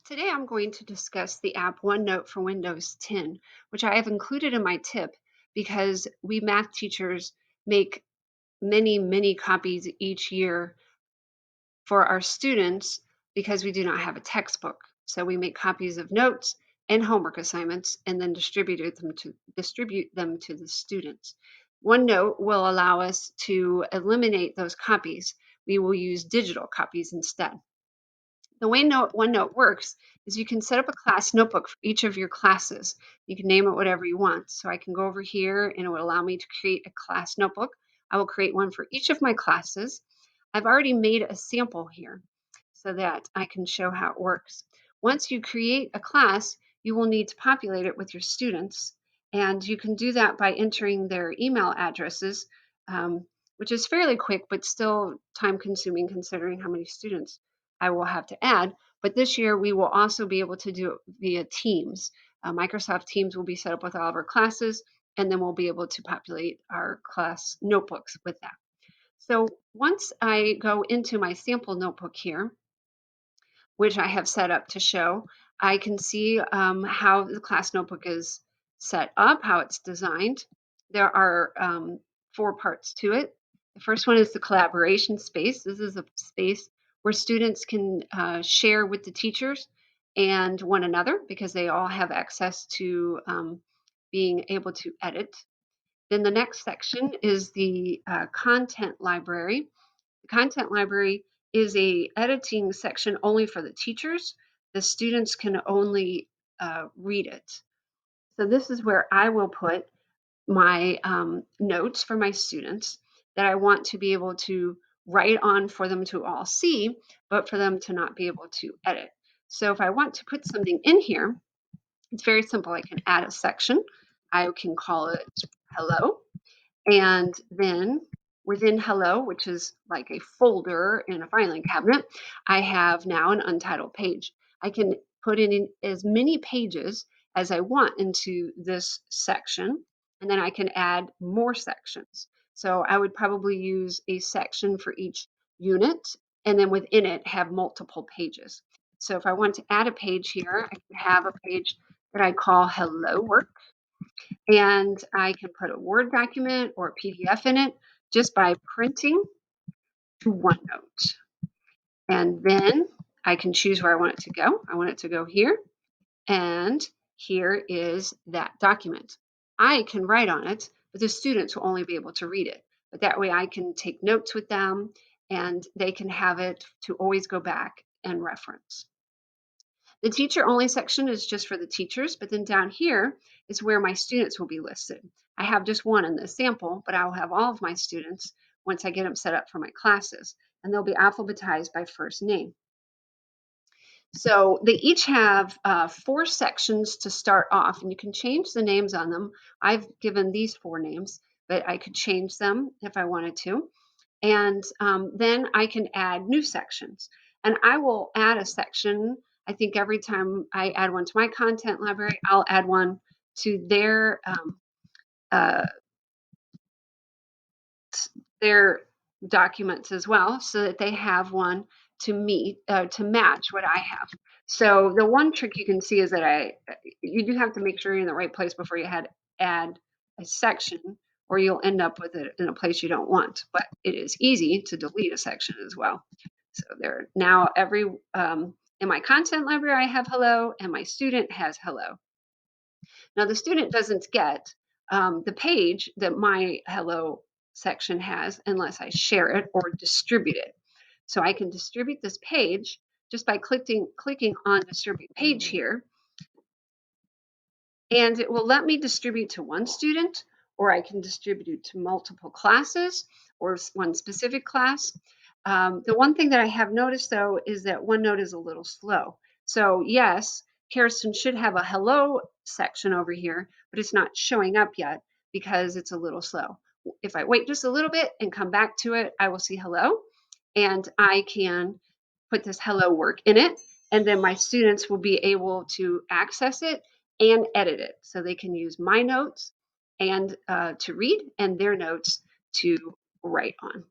Today I'm going to discuss the app OneNote for Windows 10, which I have included in my tip because we math teachers make many copies each year for our students because we do not have a textbook. So we make copies of notes and homework assignments and then distribute them to the students. OneNote will allow us to eliminate those copies. We will use digital copies instead. The way OneNote works is you can set up a class notebook for each of your classes. You can name it whatever you want. So I can go over here and it will allow me to create a class notebook. I will create one for each of my classes. I've already made a sample here so that I can show how it works. Once you create a class, you will need to populate it with your students. And you can do that by entering their email addresses, which is fairly quick, but still time consuming considering how many students I will have to add. But this year, we will also be able to do it via Teams. Microsoft Teams will be set up with all of our classes, and then we'll be able to populate our class notebooks with that. So once I go into my sample notebook here, which I have set up to show, I can see how the class notebook is set up, how it's designed. There are 4 parts to it. The first one is the collaboration space. This is a space where students can share with the teachers and one another because they all have access to being able to edit. Then the next section is the content library. The content library is a editing section only for the teachers. The students can only read it. So this is where I will put my notes for my students that I want to be able to write on for them to all see, but for them to not be able to edit. So if I want to put something in here, it's very simple. I can add a section. I can call it hello. And then within hello, which is like a folder in a filing cabinet, I have now an untitled page. I can put in as many pages as I want into this section, and then I can add more sections. So I would probably use a section for each unit, and then within it have multiple pages. So if I want to add a page here, I can have a page that I call hello work, and I can put a Word document or a PDF in it just by printing to OneNote. And then I can choose where I want it to go. I want it to go here, and here is that document. I can write on it, but the students will only be able to read it. But that way I can take notes with them and they can have it to always go back and reference. The teacher only section is just for the teachers, but then down here is where my students will be listed. I have just one in this sample, but I will have all of my students once I get them set up for my classes, and they'll be alphabetized by first name. So they each have 4 sections to start off, and you can change the names on them. I've given these 4 names, but I could change them if I wanted to. And then I can add new sections. And I will add a section. I think every time I add one to my content library, I'll add one to uh, their documents as well, so that they have one to match what I have. So the one trick you can see is that you do have to make sure you're in the right place before you add a section, or you'll end up with it in a place you don't want. But it is easy to delete a section as well. So there now in my content library I have hello, and my student has hello. Now the student doesn't get the page that my hello section has unless I share it or distribute it. So I can distribute this page just by clicking on distribute page here, and it will let me distribute to one student, or I can distribute it to multiple classes or one specific class. The one thing that I have noticed though is that OneNote is a little slow. So yes, Karazin should have a hello section over here, but it's not showing up yet because it's a little slow. If I wait just a little bit and come back to it, I will see hello, and I can put this hello work in it, and then my students will be able to access it and edit it. So they can use my notes and to read, and their notes to write on.